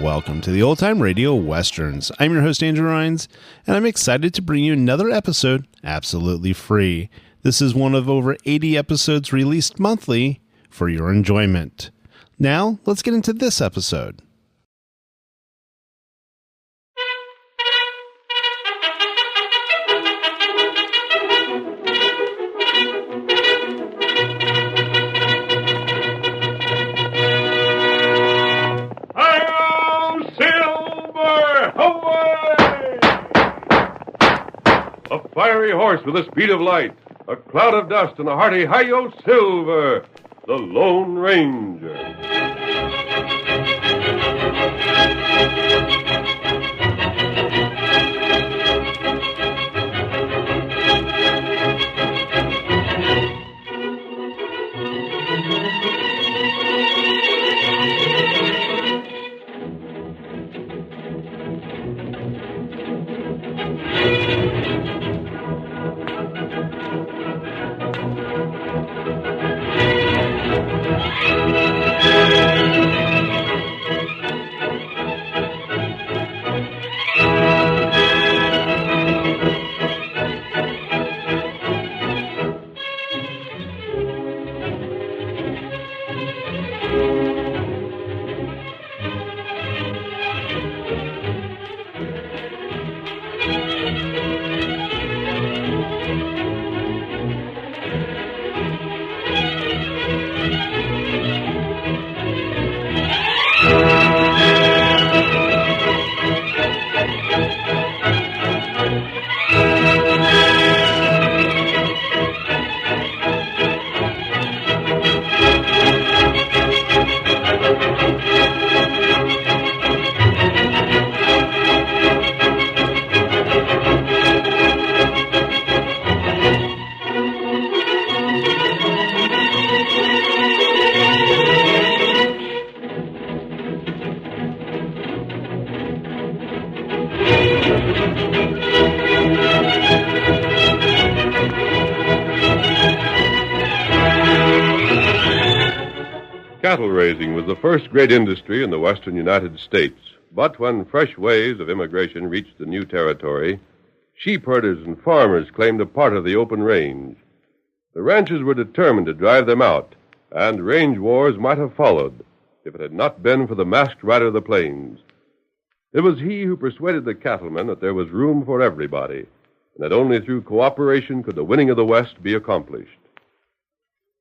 Welcome to the Old Time Radio Westerns. I'm your host, Andrew Rines, and I'm excited to bring you another episode absolutely free. This is one of over 80 episodes released monthly for your enjoyment. Now, let's get into this episode. A fiery horse with the speed of light, a cloud of dust, and a hearty Hi-Yo Silver, the Lone Ranger. Cattle raising was the first great industry in the western United States. But when fresh waves of immigration reached the new territory, sheep herders and farmers claimed a part of the open range. The ranchers were determined to drive them out, and range wars might have followed if it had not been for the masked rider of the plains. It was he who persuaded the cattlemen that there was room for everybody, and that only through cooperation could the winning of the West be accomplished.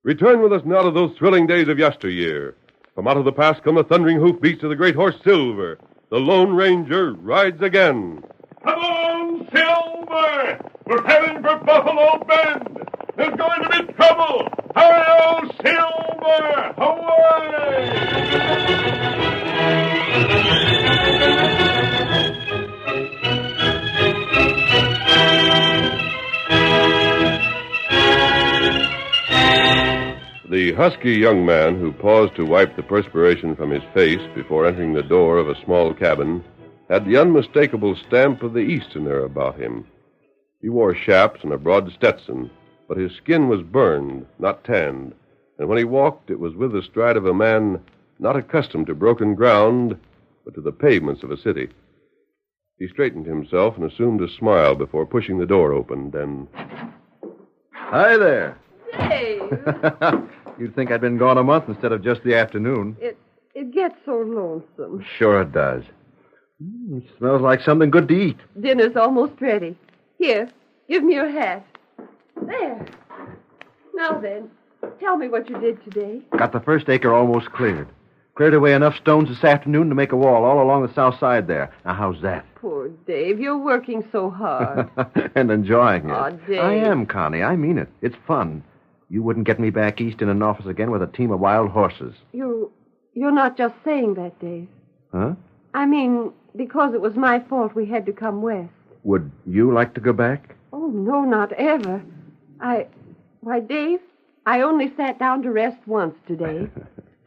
Return with us now to those thrilling days of yesteryear. From out of the past come the thundering hoofbeats of the great horse Silver. The Lone Ranger rides again. Come on, Silver! We're heading for Buffalo Bend! There's going to be trouble! Hurry-o, Silver! Away! The husky young man who paused to wipe the perspiration from his face before entering the door of a small cabin had the unmistakable stamp of the Easterner about him. He wore chaps and a broad Stetson, but his skin was burned, not tanned, and when he walked, it was with the stride of a man not accustomed to broken ground, but to the pavements of a city. He straightened himself and assumed a smile before pushing the door open, then... Hi there. Dave. You'd think I'd been gone a month instead of just the afternoon. It gets so lonesome. Sure it does. It smells like something good to eat. Dinner's almost ready. Here, give me your hat. There. Now then, tell me what you did today. Got the first acre almost cleared. Cleared away enough stones this afternoon to make a wall all along the south side there. Now, how's that? Poor Dave, you're working so hard. And enjoying it. Aw, Dave. I am, Connie. I mean it. It's fun. You wouldn't get me back east in an office again with a team of wild horses. You're not just saying that, Dave. Huh? I mean, because it was my fault we had to come west. Would you like to go back? Oh, no, not ever. Why, Dave, I only sat down to rest once today.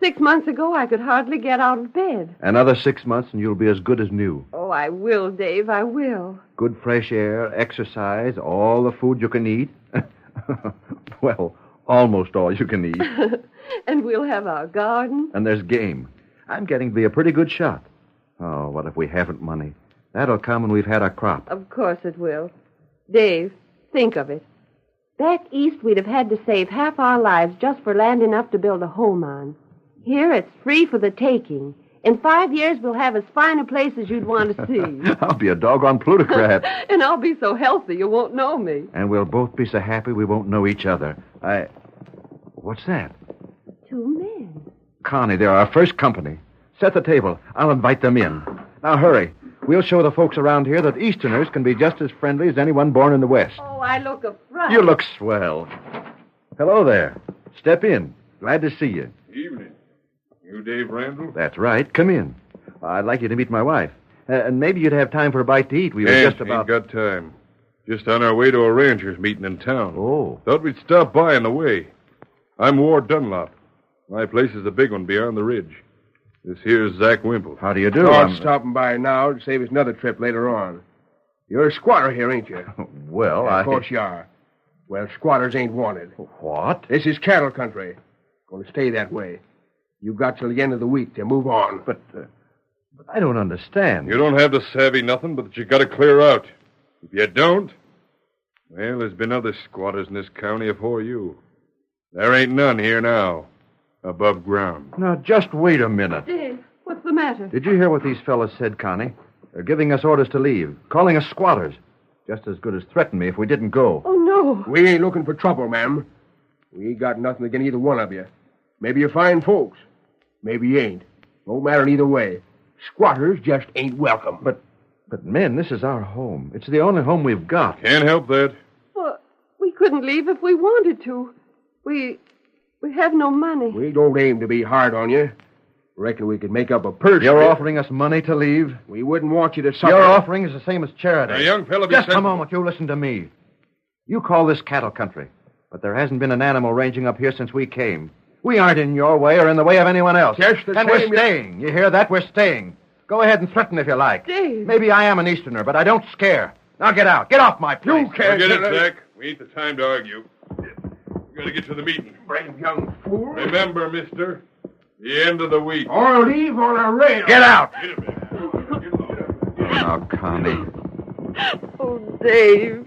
6 months ago, I could hardly get out of bed. Another 6 months and you'll be as good as new. Oh, I will, Dave, I will. Good fresh air, exercise, all the food you can eat. Well, almost all you can eat. And we'll have our garden. And there's game. I'm getting to be a pretty good shot. Oh, what if we haven't money? That'll come when we've had our crop. Of course it will. Dave, think of it. Back east, we'd have had to save half our lives just for land enough to build a home on. Here, it's free for the taking. In 5 years, we'll have as fine a place as you'd want to see. I'll be a doggone plutocrat. And I'll be so healthy you won't know me. And we'll both be so happy we won't know each other. What's that? 2 men. Connie, they're our first company. Set the table. I'll invite them in. Now, hurry. We'll show the folks around here that Easterners can be just as friendly as anyone born in the West. Oh, I look a fright. You look swell. Hello there. Step in. Glad to see you. Evening. You Dave Randall? That's right. Come in. I'd like you to meet my wife. And maybe you'd have time for a bite to eat. We were just about... Ain't got time. Just on our way to a rancher's meeting in town. Oh. Thought we'd stop by on the way. I'm Ward Dunlop. My place is the big one beyond the ridge. This here's Zach Wimple. How do you do? I'm stopping by now to save us another trip later on. You're a squatter here, ain't you? Well, Of course you are. Well, squatters ain't wanted. What? This is cattle country. Going to stay that way. You've got till the end of the week to move on. But I don't understand. You don't have to savvy nothing, but that you got to clear out. If you don't, well, there's been other squatters in this county afore you. There ain't none here now, above ground. Now, just wait a minute. Dave, what's the matter? Did you hear what these fellas said, Connie? They're giving us orders to leave, calling us squatters. Just as good as threaten me if we didn't go. Oh, no. We ain't looking for trouble, ma'am. We ain't got nothing against either one of you. Maybe you're fine folks. Maybe you ain't. No matter either way. Squatters just ain't welcome. But, men, this is our home. It's the only home we've got. Can't help that. Well, we couldn't leave if we wanted to. We have no money. We don't aim to be hard on you. Reckon we could make up a purse. You're offering us money to leave? We wouldn't want you to suffer. Your offering is the same as charity. Now, young fella, be Just a sensible. moment. You listen to me. You call this cattle country, but there hasn't been an animal ranging up here since we came. We aren't in your way or in the way of anyone else. Just the and same, we're staying. You hear that? We're staying. Go ahead and threaten if you like. Dave. Maybe I am an Easterner, but I don't scare. Now get out. Get off my place. You can't Forget it, get Zach. We ain't the time to argue. We got to get to the meeting. Brave young fool. Remember, mister, the end of the week. Or leave on a rail. Get out. Get him, man. Now, Connie. Oh, Dave.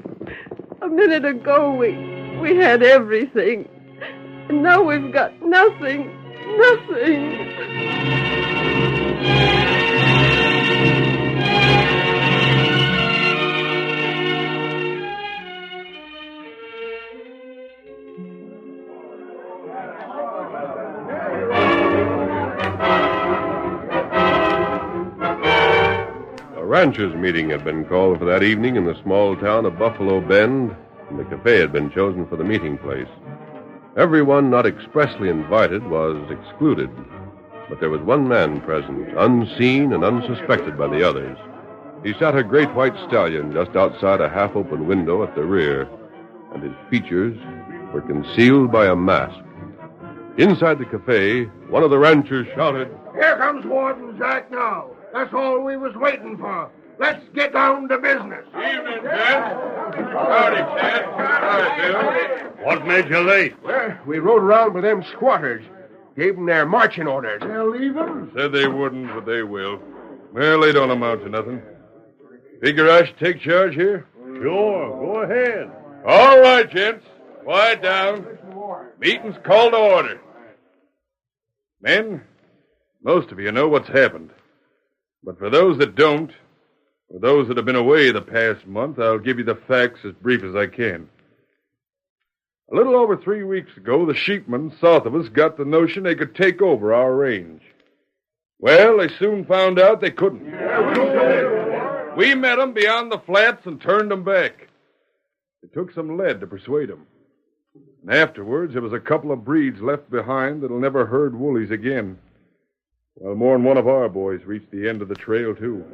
A minute ago, we had everything. And now we've got nothing. Nothing. A ranchers' meeting had been called for that evening in the small town of Buffalo Bend, and the cafe had been chosen for the meeting place. Everyone not expressly invited was excluded, but there was one man present, unseen and unsuspected by the others. He sat a great white stallion just outside a half-open window at the rear, and his features were concealed by a mask. Inside the cafe, one of the ranchers shouted, Here comes Warden Zach now. That's all we was waiting for. Let's get down to business. Evening, Ted. Howdy, Ted. Howdy, Bill. What made you late? Well, we rode around with them squatters. Gave them their marching orders. They'll leave him? Said they wouldn't, but they will. Well, they don't amount to nothing. Figure I should take charge here? Sure, go ahead. All right, gents. Quiet down. Meeting's called to order. Men, most of you know what's happened. But for those that don't, or those that have been away the past month, I'll give you the facts as brief as I can. A little over 3 weeks ago, the sheepmen south of us got the notion they could take over our range. Well, they soon found out they couldn't. We met them beyond the flats and turned them back. It took some lead to persuade them. And afterwards, there was a couple of breeds left behind that'll never herd woolies again. Well, more than one of our boys reached the end of the trail, too.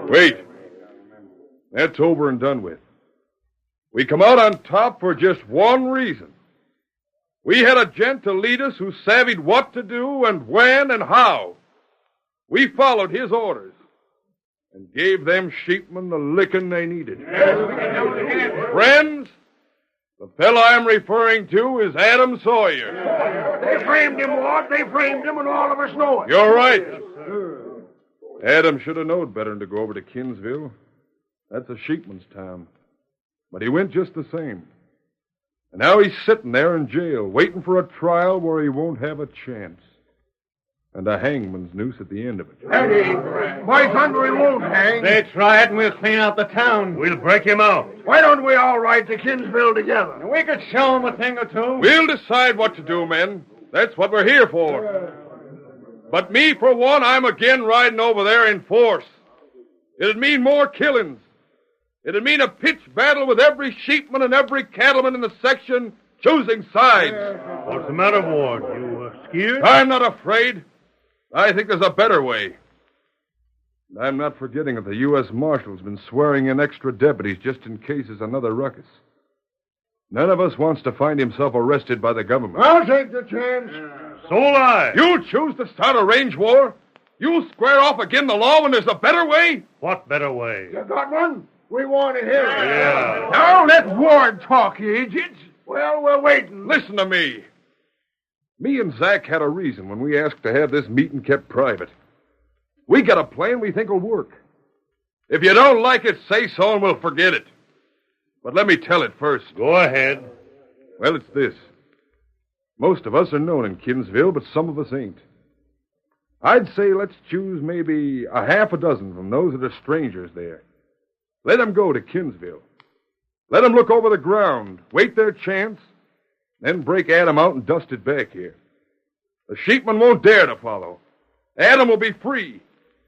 Wait. That's over and done with. We come out on top for just one reason. We had a gent to lead us who savvied what to do and when and how. We followed his orders and gave them sheepmen the licking they needed. Friends, the fellow I'm referring to is Adam Sawyer. They framed him, Ward. They framed him, and all of us know it. You're right. Adam should have known better than to go over to Kinsville. That's a sheepman's town. But he went just the same. And now he's sitting there in jail, waiting for a trial where he won't have a chance. And a hangman's noose at the end of it. Eddie, by thunder, he won't hang. They try it and we'll clean out the town. We'll break him out. Why don't we all ride to Kinsville together? We could show him a thing or two. We'll decide what to do, men. That's what we're here for. But me, for one, I'm again riding over there in force. It'd mean more killings. It'd mean a pitched battle with every sheepman and every cattleman in the section choosing sides. What's the matter, Ward? You scared? I'm not afraid. I think there's a better way. And I'm not forgetting that the U.S. Marshal's been swearing in extra deputies just in case there's another ruckus. None of us wants to find himself arrested by the government. I'll take the chance. So will I. You choose to start a range war? You square off again the law when there's a better way? What better way? You got one? We want to hear it. Yeah. Now let Ward talk, you idiots. Well, we're waiting. Listen to me. Me and Zach had a reason when we asked to have this meeting kept private. We got a plan we think will work. If you don't like it, say so and we'll forget it. But let me tell it first. Go ahead. Well, it's this. Most of us are known in Kinsville, but some of us ain't. I'd say let's choose maybe a half a dozen from those that are strangers there. Let them go to Kinsville. Let them look over the ground, wait their chance, then break Adam out and dust it back here. The sheepmen won't dare to follow. Adam will be free.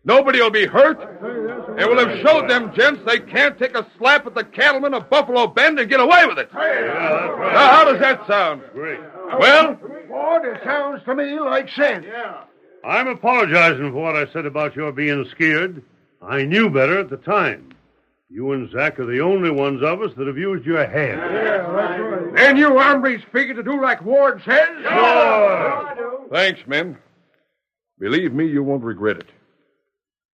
Nobody will be hurt. And we'll have showed them gents they can't take a slap at the cattlemen of Buffalo Bend and get away with it. Yeah, that's right. Now, how does that sound? Great. Well? Ward, it sounds to me like sense. Yeah. I'm apologizing for what I said about your being scared. I knew better at the time. You and Zach are the only ones of us that have used your head. Yeah, that's right. And you hombres figure to do like Ward says? Sure. Thanks, men. Believe me, you won't regret it.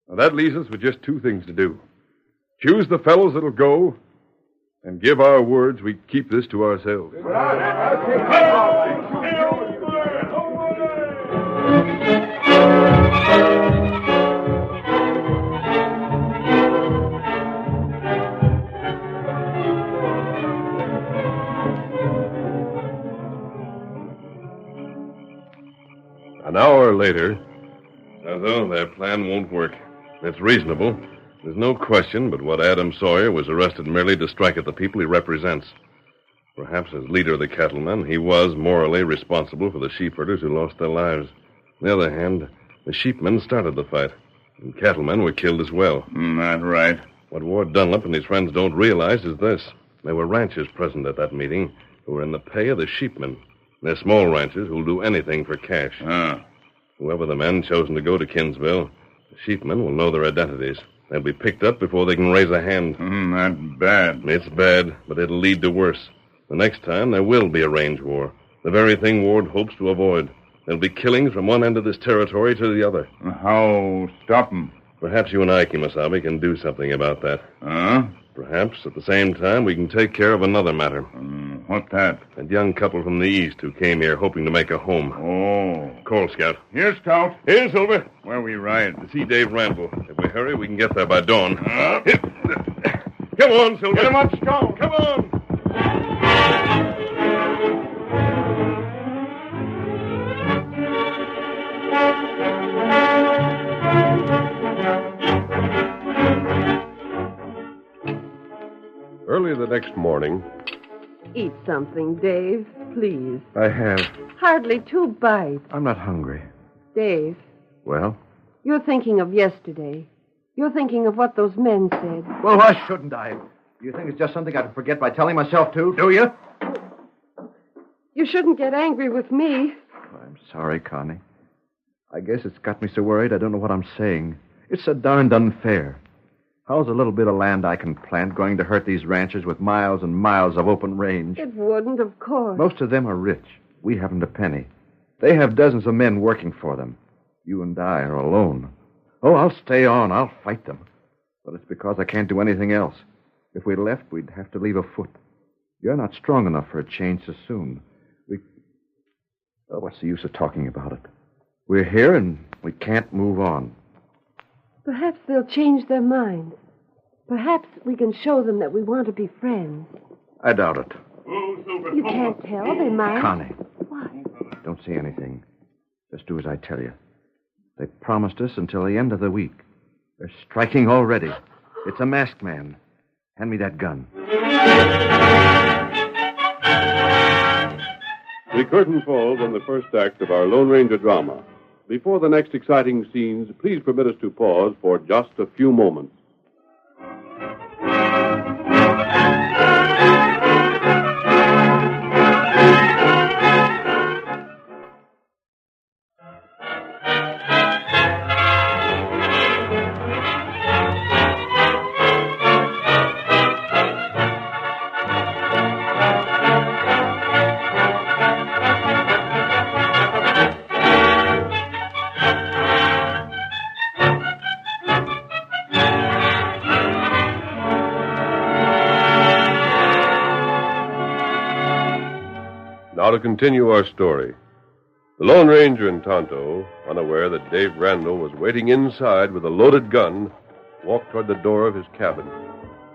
Now, that leaves us with just two things to do. Choose the fellows that'll go, and give our words we'd keep this to ourselves. An hour later. Although their plan won't work. It's reasonable. There's no question but what Adam Sawyer was arrested merely to strike at the people he represents. Perhaps as leader of the cattlemen, he was morally responsible for the sheepherders who lost their lives. On the other hand, the sheepmen started the fight, and cattlemen were killed as well. Not right. What Ward Dunlap and his friends don't realize is this. There were ranchers present at that meeting who were in the pay of the sheepmen. They're small ranchers who'll do anything for cash. Whoever the men chosen to go to Kinsville, the sheepmen will know their identities. They'll be picked up before they can raise a hand. That's bad. It's bad, but it'll lead to worse. The next time, there will be a range war. The very thing Ward hopes to avoid. There'll be killings from one end of this territory to the other. How stop them? Perhaps you and I, Kimasabi, can do something about that. Huh? Perhaps, at the same time, we can take care of another matter. What's that? That young couple from the east who came here hoping to make a home. Oh. Call, Scout. Here, Scout. Here, Silver. Where we ride? To see Dave Randall. If we hurry, we can get there by dawn. Come on, Silver. Get him up, Scout. Come on. Early the next morning. Eat something, Dave, please. I have. Hardly 2 bites. I'm not hungry. Dave, Well? you're thinking of yesterday. You're thinking of what those men said. Well, why shouldn't I? You think it's just something I can forget by telling myself to, do you? You shouldn't get angry with me. I'm sorry, Connie. I guess it's got me so worried I don't know what I'm saying. It's so darned unfair. How's a little bit of land I can plant going to hurt these ranchers with miles and miles of open range? It wouldn't, of course. Most of them are rich. We haven't a penny. They have dozens of men working for them. You and I are alone. Oh, I'll stay on. I'll fight them. But it's because I can't do anything else. If we left, we'd have to leave afoot. You're not strong enough for a change so soon. Oh, what's the use of talking about it? We're here and we can't move on. Perhaps they'll change their minds. Perhaps we can show them that we want to be friends. I doubt it. You can't tell. They might. Connie. What? Don't say anything. Just do as I tell you. They promised us until the end of the week. They're striking already. It's a masked man. Hand me that gun. The curtain falls on the first act of our Lone Ranger drama. Before the next exciting scenes, please permit us to pause for just a few moments. Now to continue our story. The Lone Ranger and Tonto, unaware that Dave Randall was waiting inside with a loaded gun, walked toward the door of his cabin.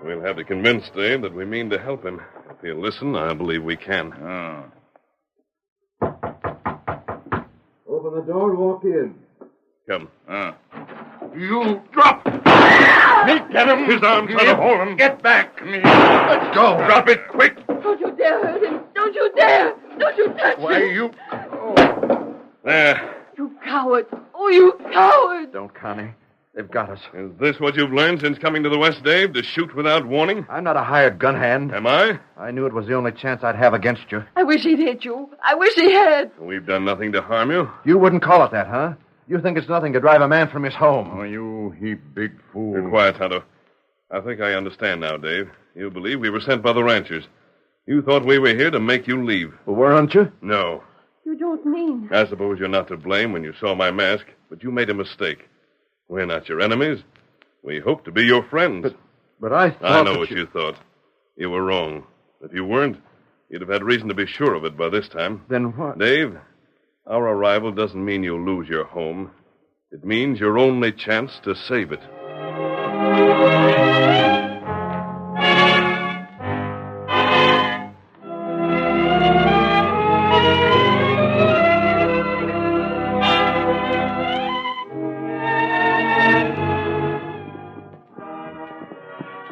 We'll have to convince Dave that we mean to help him. If he'll listen, I believe we can. Open the door and walk in. Come. You drop! Get him! His arms out of hold him. Get back! Let's go! Drop it quick! Don't you dare hurt him! Don't you dare! Don't you touch Why, him! you... There. You coward! Oh, you coward! Don't, Connie. They've got us. Is this what you've learned since coming to the West, Dave? To shoot without warning? I'm not a hired gun hand. Am I? I knew it was the only chance I'd have against you. I wish he'd hit you. I wish he had. We've done nothing to harm you. You wouldn't call it that, huh? You think it's nothing to drive a man from his home. Oh, you big fool. You're quiet, Tonto. I think I understand now, Dave. You believe we were sent by the ranchers. You thought we were here to make you leave. Well, weren't you? No. You don't mean... I suppose you're not to blame when you saw my mask, but you made a mistake. We're not your enemies. We hope to be your friends. But I thought I know what you thought. You were wrong. If you weren't, you'd have had reason to be sure of it by this time. Then what? Dave, our arrival doesn't mean you'll lose your home. It means your only chance to save it.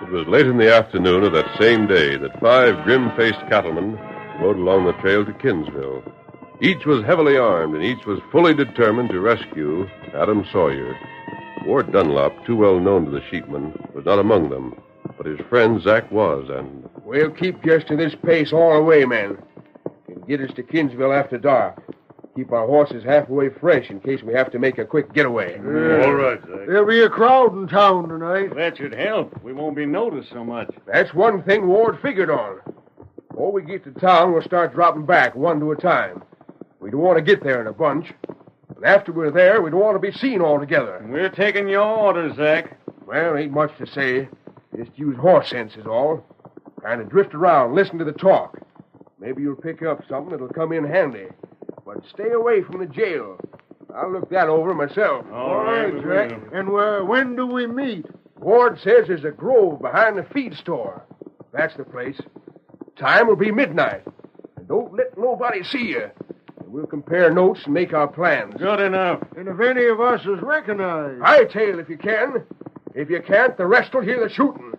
It was late in the afternoon of that same day that 5 grim-faced cattlemen rode along the trail to Kinsville. Each was heavily armed, and each was fully determined to rescue Adam Sawyer. Ward Dunlop, too well known to the sheepman, was not among them, but his friend Zack was, and... We'll keep just to this pace all the way, men. Can get us to Kinsville after dark. Keep our horses halfway fresh in case we have to make a quick getaway. All right, Zach. There'll be a crowd in town tonight. That should help. We won't be noticed so much. That's one thing Ward figured on. Before we get to town, we'll start dropping back one to a time. We don't want to get there in a bunch. And after we're there, we don't want to be seen all together. We're taking your orders, Zach. Well, ain't much to say. Just use horse sense is all. Kind of drift around, listen to the talk. Maybe you'll pick up something that'll come in handy. But stay away from the jail. I'll look that over myself. All right, Jack. And when do we meet? Ward says there's a grove behind the feed store. That's the place. Time will be midnight. And don't let nobody see you. And we'll compare notes and make our plans. Good enough. And if any of us is recognized. Hightail if you can. If you can't, the rest will hear the shooting.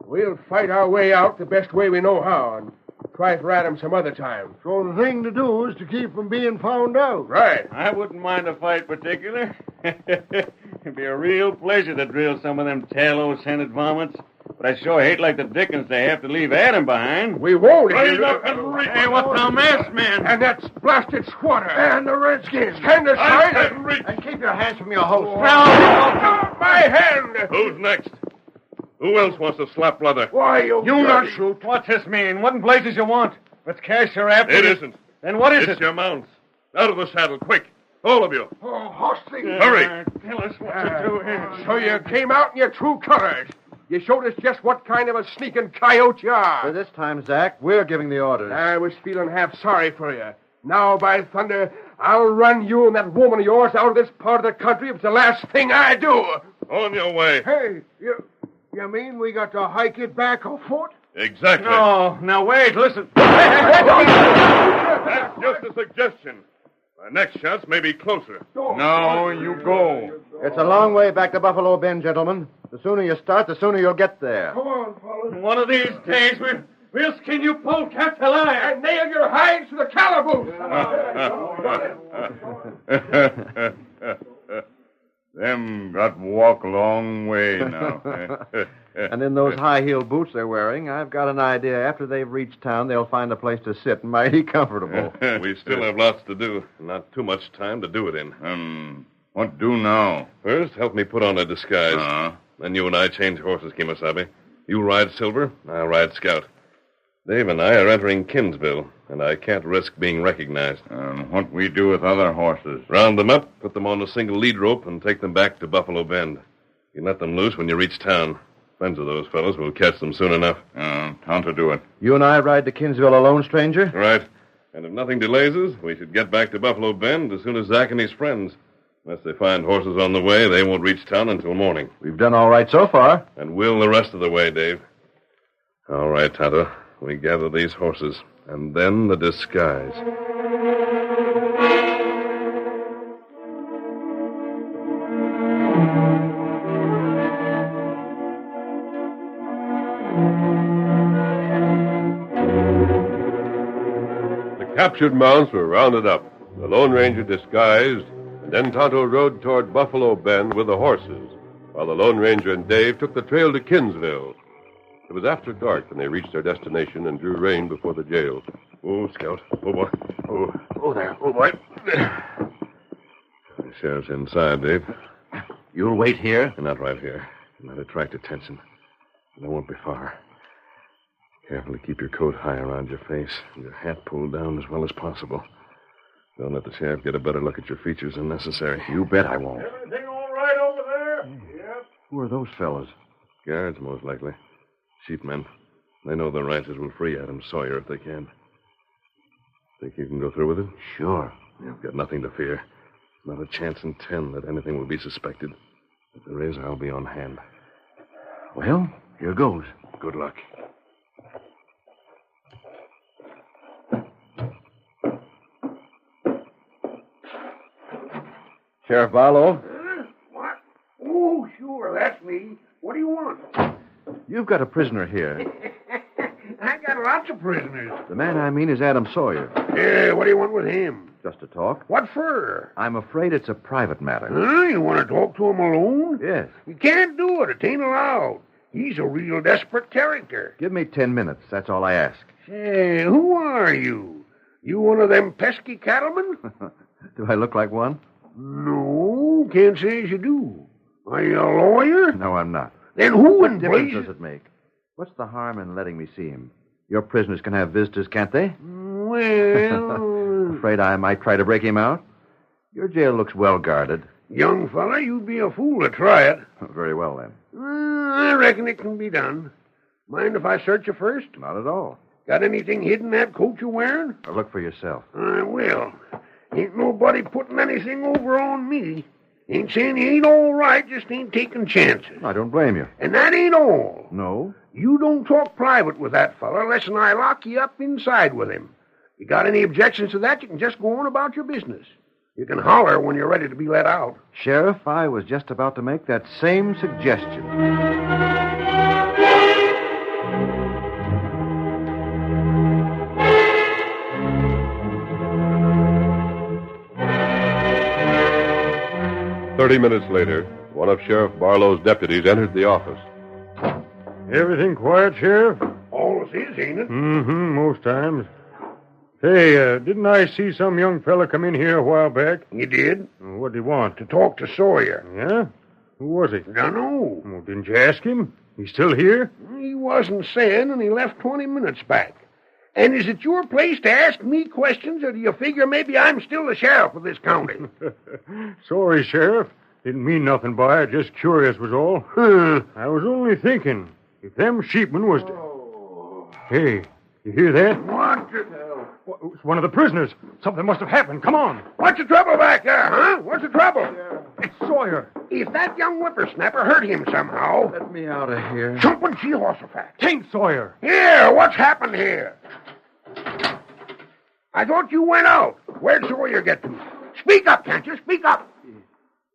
We'll fight our way out the best way we know how and try for Adam some other time. So the thing to do is to keep from being found out. Right. I wouldn't mind a fight particular. It'd be a real pleasure to drill some of them tallow-scented varmints. But I sure hate like the dickens they have to leave Adam behind. We won't. Hey, what's the masked man? And that's blasted squatter. And the Redskins. Stand aside. And keep your hands from your host. Now, my hand. Who's next? Who else wants to slap leather? Why, you You not shoot. What's this mean? What in blazes you want? Let's cash your after It you. isn't. Then what is It's it? your mounts. Out of the saddle, quick. All of you. Oh, horse thief. Hurry. Tell us what to do here. So you came out in your true colors. You showed us just what kind of a sneaking coyote you By are. this time, Zach, we're giving the orders. I was feeling half sorry for you. Now, by thunder, I'll run you and that woman of yours out of this part of the country if it's the last thing I do. On your way. Hey, you mean we got to hike it back afoot? Exactly. No, now wait, listen. That's just a suggestion. My next chance may be closer. No, you go. It's a long way back to Buffalo Bend, gentlemen. The sooner you start, the sooner you'll get there. Come on, fellas. One of these days, we'll skin you polecats alive. And nail your hides to the calaboose. Them got walk a long way now. And in those high-heeled boots they're wearing, I've got an idea after they've reached town, they'll find a place to sit mighty comfortable. We still have lots to do. Not too much time to do it in. What do now? First, help me put on a disguise. Then you and I change horses, Kemosabe. You ride Silver, I'll ride Scout. Dave and I are entering Kinsville, and I can't risk being recognized. What we do with other horses? Round them up, put them on a single lead rope, and take them back to Buffalo Bend. You let them loose when you reach town. Friends of those fellows will catch them soon enough. Time to do it. You and I ride to Kinsville alone, stranger? Right. And if nothing delays us, we should get back to Buffalo Bend as soon as Zach and his friends. Unless they find horses on the way, they won't reach town until morning. We've done all right so far. And we'll the rest of the way, Dave. All right, Tonto. We gather these horses, and then the disguise. The captured mounts were rounded up, the Lone Ranger disguised, and then Tonto rode toward Buffalo Bend with the horses, while the Lone Ranger and Dave took the trail to Kinsville. It was after dark when they reached their destination and drew rein before the jail. Oh, Scout. Oh, boy. Oh, there. Oh, boy. The sheriff's inside, Dave. You'll wait here? Not right here. It might attract attention. But I won't be far. Carefully keep your coat high around your face and your hat pulled down as well as possible. Don't let the sheriff get a better look at your features than necessary. You bet I won't. Everything all right over there? Yep. Who are those fellows? Guards, most likely. Sheepmen. They know the ranchers will free Adam Sawyer if they can. Think you can go through with it? Sure. You've got nothing to fear. Not a chance in 10 that anything will be suspected. If there is, I'll be on hand. Well, here goes. Good luck. Sheriff Barlow, What? Oh, sure, that's me. What do you want? you've got a prisoner here. I got lots of prisoners. The man I mean is Adam Sawyer. Yeah, what do you want with him? Just to talk. What for? I'm afraid it's a private matter. Huh? You want to talk to him alone? Yes. You can't do it. It ain't allowed. He's a real desperate character. Give me 10 minutes. That's all I ask. Say, who are you? You one of them pesky cattlemen? Do I look like one? No, can't say as you do. Are you a lawyer? No, I'm not. Then who What in difference blazes... does it make? What's the harm in letting me see him? Your prisoners can have visitors, can't they? Well... Afraid I might try to break him out? Your jail looks well guarded. Young fella, you'd be a fool to try it. Very well, then. I reckon it can be done. Mind if I search you first? Not at all. Got anything hidden in that coat you're wearing? Now look for yourself. I will. Ain't nobody putting anything over on me. Ain't saying he ain't all right, just ain't taking chances. I don't blame you. And that ain't all. No? You don't talk private with that fella unless I lock you up inside with him. You got any objections to that, you can just go on about your business. You can holler when you're ready to be let out. Sheriff, I was just about to make that same suggestion. 30 minutes later, one of Sheriff Barlow's deputies entered the office. Everything quiet, Sheriff? All this is, ain't it? Mm-hmm, most times. Say, didn't I see some young fella come in here a while back? You did? What'd he want? To talk to Sawyer. Yeah? Who was he? Dunno. Well, didn't you ask him? He's still here? He wasn't saying, and he left 20 minutes back. And is it your place to ask me questions, or do you figure maybe I'm still the sheriff of this county? Sorry, Sheriff. Didn't mean nothing by it. Just curious was all. I was only thinking, if them sheepmen was to... Hey, you hear that? What the hell? It's one of the prisoners. Something must have happened. Come on. What's the trouble back there, huh? What's the trouble? It's Sawyer. If that young whippersnapper hurt him somehow... Let me out of here. Jumping Jehoshaphat. Tain't Sawyer. Here, what's happened here? I thought you went out. Where'd Sawyer get to? Speak up, can't you? Speak up.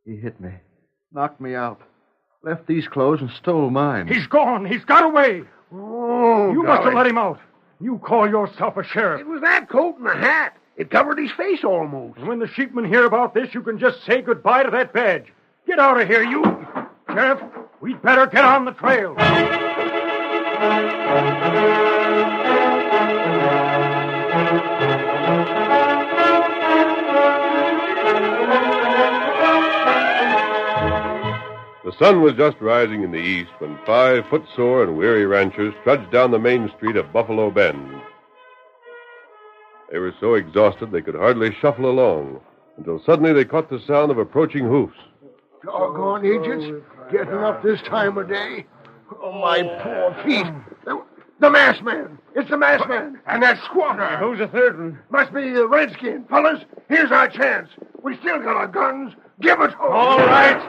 He hit me. Knocked me out. Left these clothes and stole mine. He's gone. He's got away. Oh, You must have let him out. You call yourself a sheriff. It was that coat and the hat. It covered his face almost. And when the sheepmen hear about this, you can just say goodbye to that badge. Get out of here, you. Sheriff, we'd better get on the trail. The sun was just rising in the east when 5 footsore and weary ranchers trudged down the main street of Buffalo Bend. They were so exhausted they could hardly shuffle along until suddenly they caught the sound of approaching hoofs. Doggone agents. Getting up this time of day. Oh, my poor feet. The masked man. It's the masked man. And that squatter. Who's the third one? Must be the redskin. Fellas, here's our chance. We still got our guns. Give it to 'em. All right.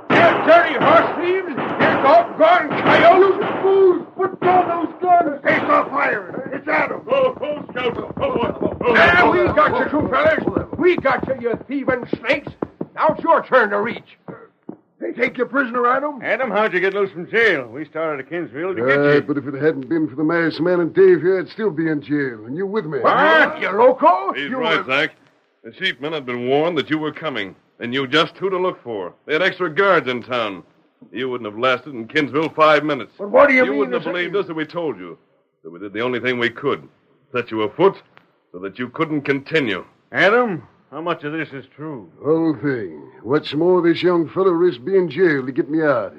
Here, dirty horse thieves. Here, doggone coyotes. Fools, put down those guns. They stop firing. It's Adam. Oh, Scout. There, we got you two fellas. We got you, you thieving snakes. Now it's your turn to reach. They take you prisoner, Adam? Adam, how'd you get loose from jail? We started to Kinsville to get you. But if it hadn't been for the masked man and Dave here, I'd still be in jail. And you with me. What? You loco? He's You right, Zach. The sheepmen had been warned that you were coming, and you just who to look for. They had extra guards in town. You wouldn't have lasted in Kinsville 5 minutes. But what do you mean? wouldn't have believed us if we told you. So we did the only thing we could. Set you afoot so that you couldn't continue. Adam, how much of this is true? The whole thing. What's more, this young fellow risked being jailed to get me out.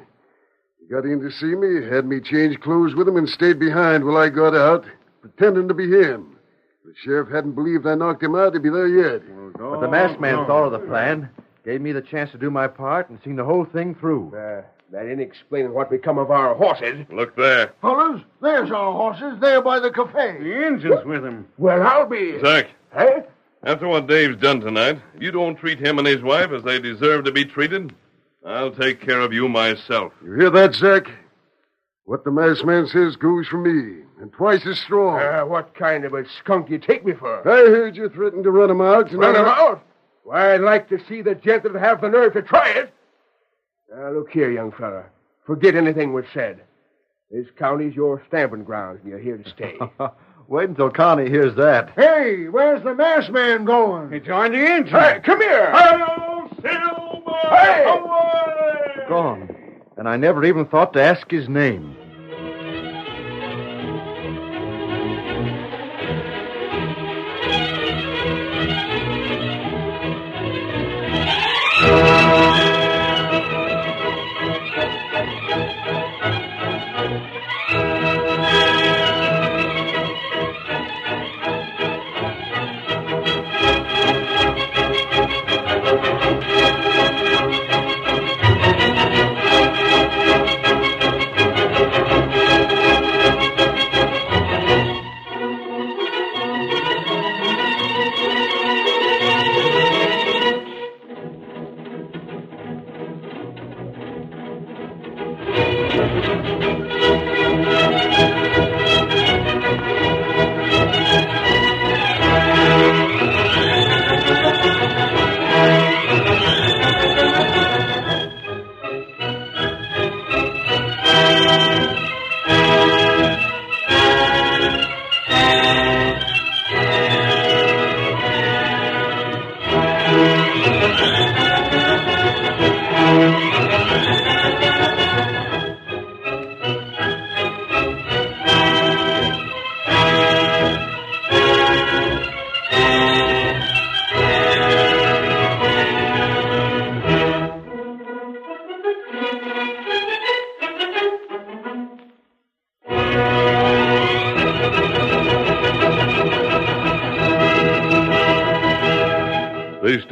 He got in to see me, had me change clothes with him, and stayed behind while I got out, pretending to be him. If the sheriff hadn't believed I knocked him out, he'd be there yet. But the masked man thought of the plan, gave me the chance to do my part, and seen the whole thing through. That ain't explaining what become of our horses. Look there. Fellas, there's our horses there by the cafe. The engine's with him. Well, I'll be... Zach, Hey? after what Dave's done tonight, if you don't treat him and his wife as they deserve to be treated, I'll take care of you myself. You hear that, Zach? What the masked man says goes for me, and twice as strong. What kind of a skunk you take me for? I heard you threaten to run him out. And Run him out? Why, I'd like to see the gent that'd have the nerve to try it. Now, look here, young fella. Forget anything we've said. This county's your stamping ground, and you're here to stay. Wait until Connie hears that. Hey, where's the masked man going? He joined the engine. Hey, come here! Hello, Silver! Hey! Away! Gone. And I never even thought to ask his name.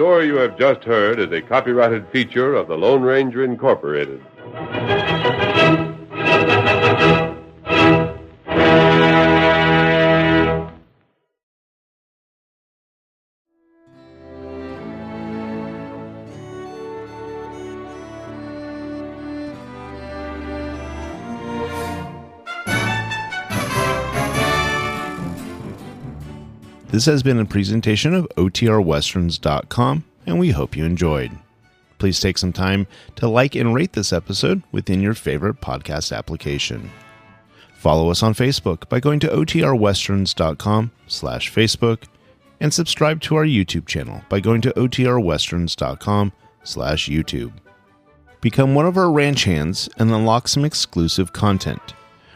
story you have just heard is a copyrighted feature of the Lone Ranger Incorporated. This has been a presentation of OTRWesterns.com, and we hope you enjoyed. Please take some time to like and rate this episode within your favorite podcast application. Follow us on Facebook by going to OTRWesterns.com/Facebook, and subscribe to our YouTube channel by going to OTRWesterns.com/YouTube. Become one of our ranch hands and unlock some exclusive content.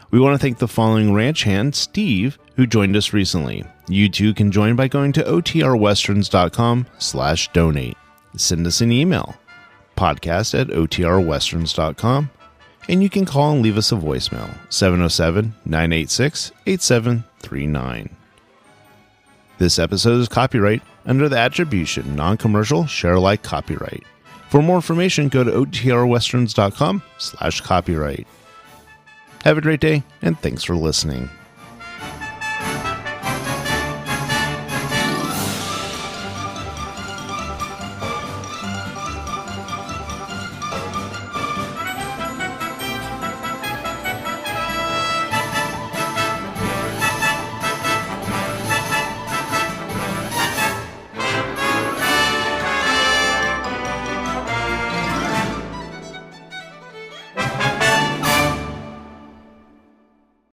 We want to thank the following ranch hand, Steve, who joined us recently. You too can join by going to OTRWesterns.com/donate. Send us an email, podcast@OTRWesterns.com, and you can call and leave us a voicemail, 707-986-8739. This episode is copyright under the attribution, non-commercial, share-alike copyright. For more information, go to OTRWesterns.com/copyright. Have a great day, and thanks for listening.